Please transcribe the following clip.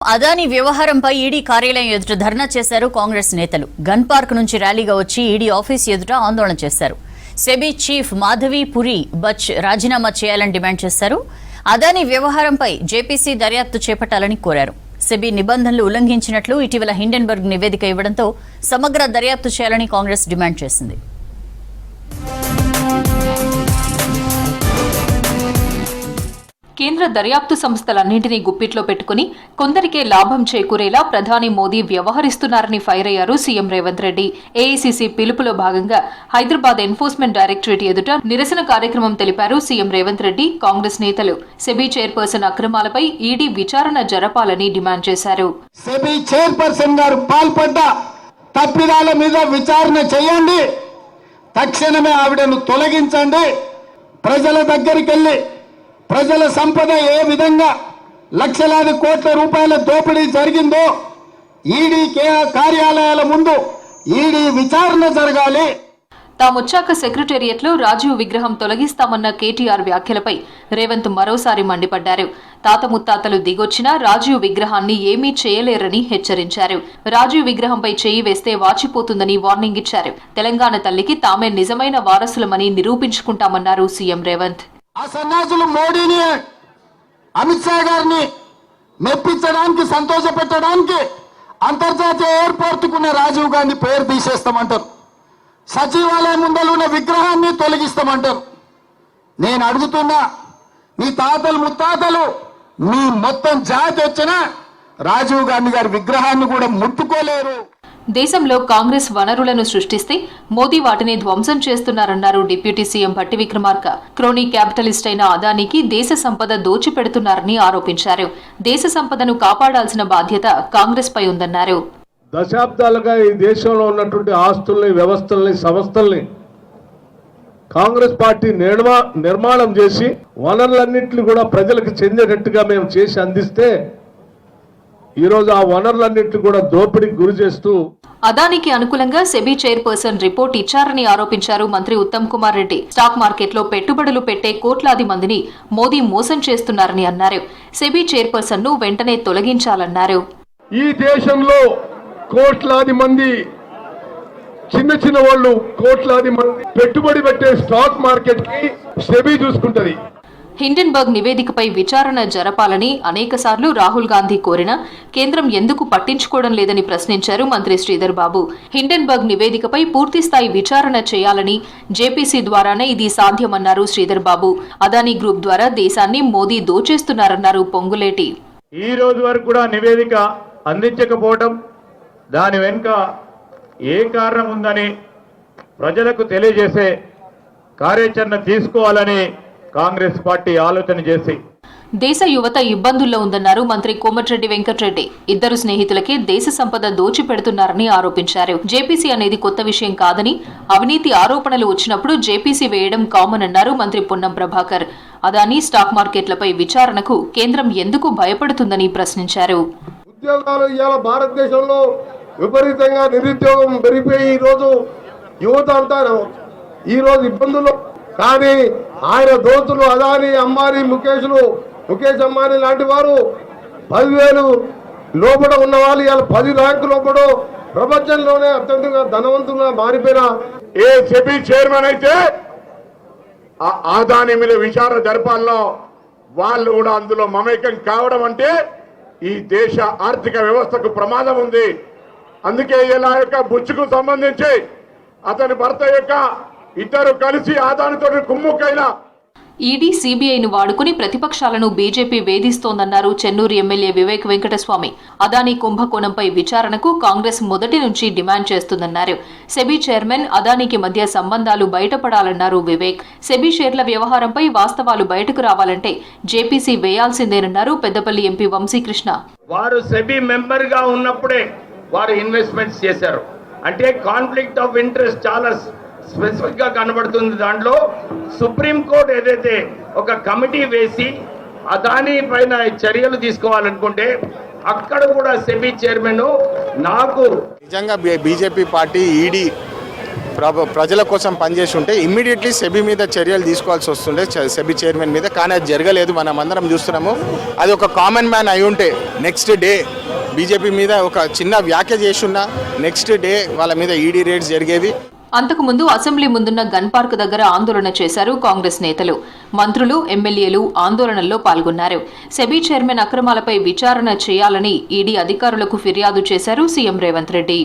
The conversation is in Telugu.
అదానీ వ్యవహారంపై ఈడీ కార్యాలయం ఎదుట ధర్నా చేశారు కాంగ్రెస్ నేతలు. గన్ పార్క్ నుంచి ర్యాలీగా వచ్చి ఈడీ ఆఫీస్ ఎదుట ఆందోళన చేశారు. సెబీ చీఫ్ మాధవి పురి బచ్ రాజీనామా చేయాలని డిమాండ్ చేశారు. అదానీ వ్యవహారంపై జేపీసీ దర్యాప్తు చేపట్టాలని కోరారు. సెబీ నిబంధనలు ఉల్లంఘించినట్లు ఇటీవల హిండెన్బర్గ్ నివేదిక ఇవ్వడంతో సమగ్ర దర్యాప్తు చేయాలని కాంగ్రెస్ డిమాండ్ చేసింది. కేంద్ర దర్యాప్తు సంస్థలన్నింటినీ గుప్పిట్లో పెట్టుకుని కొందరికే లాభం చేకూరేలా ప్రధాని మోదీ వ్యవహరిస్తున్నారని ఫైర్ అయ్యారు సీఎం రేవంత్ రెడ్డి. ఏఐసీసీ పిలుపులో భాగంగా హైదరాబాద్ ఎన్ఫోర్స్మెంట్ డైరెక్టరేట్ ఎదుట నిరసన కార్యక్రమం తెలిపారు సీఎం రేవంత్ రెడ్డి. కాంగ్రెస్ నేతలు సెబీ చైర్పర్సన్ అక్రమాలపై ఈడీ విచారణ జరపాలని డిమాండ్ చేశారు. సెబీ చైర్పర్సన్ గారు పాల్పడ్డ తప్పిదాల మీద విచారణ చేయండి, తక్షణమే ఆవిడను తొలగించండి. ప్రజల దగ్గరికి వెళ్లి ప్రజల సంపద ఏ విధంగా లక్షలాది కోట్ల రూపాయల దోపిడీ జరిగిందో ఈడీ కార్యాలయాల ముందు ఈడీ విచారణ జరగాలి. తామొచ్చాక సెక్రటేరియట్లో రాజీవ్ విగ్రహం తొలగిస్తామన్న కేటీఆర్ వ్యాఖ్యలపై రేవంత్ మరోసారి మండిపడ్డారు. తాత ముత్తాతలు దిగొచ్చినా రాజీవ్ విగ్రహాన్ని ఏమీ చేయలేరని హెచ్చరించారు. రాజీవ్ విగ్రహంపై చేయి వేస్తే వాచిపోతుందని వార్నింగ్ ఇచ్చారు. తెలంగాణ తల్లికి తామే నిజమైన వారసులమని నిరూపించుకుంటామన్నారు సీఎం రేవంత్. ఆ సన్యాసులు మోడీని అమిత్ షా గారిని మెప్పించడానికి సంతోష పెట్టడానికి అంతర్జాతీయ ఎయిర్పోర్ట్ కున్న రాజీవ్ గాంధీ పేరు తీసేస్తామంటారు. సచివాలయం ముందర ఉన్న విగ్రహాన్ని తొలగిస్తామంటారు. నేను అడుగుతున్నా, మీ తాతలు ముత్తాతలు మీ మొత్తం జాతి వచ్చినా రాజీవ్ గాంధీ గారి విగ్రహాన్ని కూడా ముట్టుకోలేరు. దేశంలో కాంగ్రెస్ వనరులను సృష్టిస్తే మోదీ వాటిని ధ్వంసం చేస్తున్నారన్నారు deputy CM Bhatti Vikramarka. Crony capitalist అయిన అదానికి దేశ సంపద దోచిపెడుతున్నారని ఆరోపించారు. దేశ సంపదను కాపాడాల్సిన బాధ్యత కాంగ్రెస్ పై ఉందన్నారు. దశాబ్దాలుగా ఈ దేశంలో ఉన్నటువంటి ఆస్తుల్ని, వ్యవస్థల్ని, సంస్థల్ని కాంగ్రెస్ పార్టీ నిర్మాణం చేసి వనరులన్నింటినీ కూడా ప్రజలకు చెందేటట్టుగా మేము చేసి అందిస్తే ఈరోజు ఆ వనరులన్నింటినీ కూడా దోపిడీకి గురి చేస్తూ అదానికి అనుకూలంగా సెబీ చైర్పర్సన్ రిపోర్ట్ ఇచ్చారని ఆరోపించారు మంత్రి ఉత్తమ్ కుమార్ రెడ్డి. స్టాక్ మార్కెట్లో పెట్టుబడులు పెట్టే కోట్లాది మందిని మోదీ మోసం చేస్తున్నారని అన్నారు. సెబీ చైర్పర్సన్ ను వెంటనే తొలగించాలన్నారు. ఈ దేశంలో కోట్లాది మంది చిన్న వాళ్ళు కోట్లాది మంది పెట్టుబడి పెట్టే స్టాక్ మార్కెట్ కి సెబీ చూసుకుంటది. హిండెన్బర్గ్ నివేదికపై విచారణ జరపాలని అనేకసార్లు రాహుల్ గాంధీ కోరినా కేంద్రం ఎందుకు పట్టించుకోవడం లేదని ప్రశ్నించారు మంత్రి శ్రీధర్ బాబు. హిండెన్బర్గ్ నివేదికపై పూర్తిస్థాయి విచారణ చేయాలని జేపీసీ ద్వారానే ఇది సాధ్యమన్నారు శ్రీధర్ బాబు. అదానీ గ్రూప్ ద్వారా దేశాన్ని మోదీ దోచేస్తున్నారన్నారు పొంగులేటి. ఈ రోజు వరకు కూడా నివేదిక అందించకపోవడం, దాని వెనుక ఏ కారణం ఉందని ప్రజలకు తెలియజేసే కార్యాచరణ తీసుకోవాలని కాంగ్రెస్ పార్టీ ఆలోచన చేసి దేశ యువత ఇబ్బందుల్లో ఉందన్నారు మంత్రి కోమటిరెడ్డి వెంకటరెడ్డి. ఇద్దరు స్నేహితులకే దేశ సంపద దోచిపెడుతున్నారని ఆరోపించారు. జేపీసీ అనేది కొత్త విషయం కాదని, అవినీతి ఆరోపణలు వచ్చినప్పుడు జేపీసీ వేయడం కామన్ అన్నారు మంత్రి పొన్నం ప్రభాకర్. అదానీ స్టాక్ మార్కెట్లపై విచారణకు కేంద్రం ఎందుకు భయపడుతుందని ప్రశ్నించారు. ఉద్యోగాలు ఇవాళ భారతదేశంలో విపరీతంగా నిరుద్యోగం పెరిగిపోయి ఈరోజు యువత అంటారు ఈరోజు ఇబ్బందులు. కానీ ఆయన దోస్తులు అదానీ, అంబానీ, ముఖేష్ అంబానీ లాంటి వారు 10,000 లోపల ఉన్న వాళ్ళు ఇవాళ 10 ర్యాంకు లోపల ప్రపంచంలోనే అత్యంతంగా ధనవంతులుగా మారిపోయిన ఏ సెబీ చైర్మన్ అయితే అదానీ మీద విచారణ జరపాల్లో వాళ్ళు కూడా అందులో మమేకం కావడం అంటే ఈ దేశ ఆర్థిక వ్యవస్థకు ప్రమాదం ఉంది. అందుకే ఇలా యొక్క బుచ్చుకు సంబంధించి అతని భర్త యొక్క ఇద్దరు కలిసి అదానితో కుమ్ముకైన ఈడీ, సీబీఐను వాడుకుని ప్రతిపక్షాలను బీజేపీ వేధిస్తోందన్నారు చెన్నూరు ఎమ్మెల్యే వివేక్ వెంకటస్వామి. అదానీ కుంభకోణంపై విచారణకు కాంగ్రెస్ మొదటి నుంచి డిమాండ్ చేస్తుందన్నారు. సెబీ చైర్మన్ అదానీకి మధ్య సంబంధాలు బయటపడాలన్నారు వివేక్. సెబీ షేర్ల వ్యవహారంపై వాస్తవాలు బయటకు రావాలంటే జేపీసీ వేయాల్సిందేనన్నారు పెద్దపల్లి ఎంపీ వంశీకృష్ణ. వారు సెబీ మెంబర్ గా ఉన్నప్పుడే వారు ఇన్వెస్ట్మెంట్స్ చేశారు అంటే కాన్ఫ్లిక్ట్ ఆఫ్ ఇంట్రెస్ట్ చాలా స్పెసిఫిక్ గా కనబడుతుంది. దాంట్లో సుప్రీంకోర్టు ఏదైతే ఒక కమిటీ వేసి అదానీ పైన చర్యలు తీసుకోవాలనుకుంటే అక్కడ కూడా సెబీ చైర్మన్ నాకు నిజంగా బీజేపీ పార్టీ ఈడీ ప్రజల కోసం పనిచేసి ఉంటే ఇమ్మీడియట్లీ సెబీ మీద చర్యలు తీసుకోవాల్సి వస్తుండే, సెబీ చైర్మన్ మీద. కానీ అది జరగలేదు, మనం అందరం చూస్తున్నాము. అది ఒక కామన్ మ్యాన్ అయి ఉంటే నెక్స్ట్ డే బీజేపీ మీద ఒక చిన్న వ్యాఖ్య చేసున్నా నెక్స్ట్ డే వాళ్ళ మీద ఈడీ రేడ్స్ జరిగేవి. అంతకుముందు అసెంబ్లీ ముందున్న గన్ పార్క్ దగ్గర ఆందోళన చేశారు కాంగ్రెస్ నేతలు. మంత్రులు, ఎమ్మెల్యేలు ఆందోళనల్లో పాల్గొన్నారు. సెబీ చైర్మన్ అక్రమాలపై విచారణ చేయాలని ఈడీ అధికారులకు ఫిర్యాదు చేశారు సీఎం రేవంత్ రెడ్డి.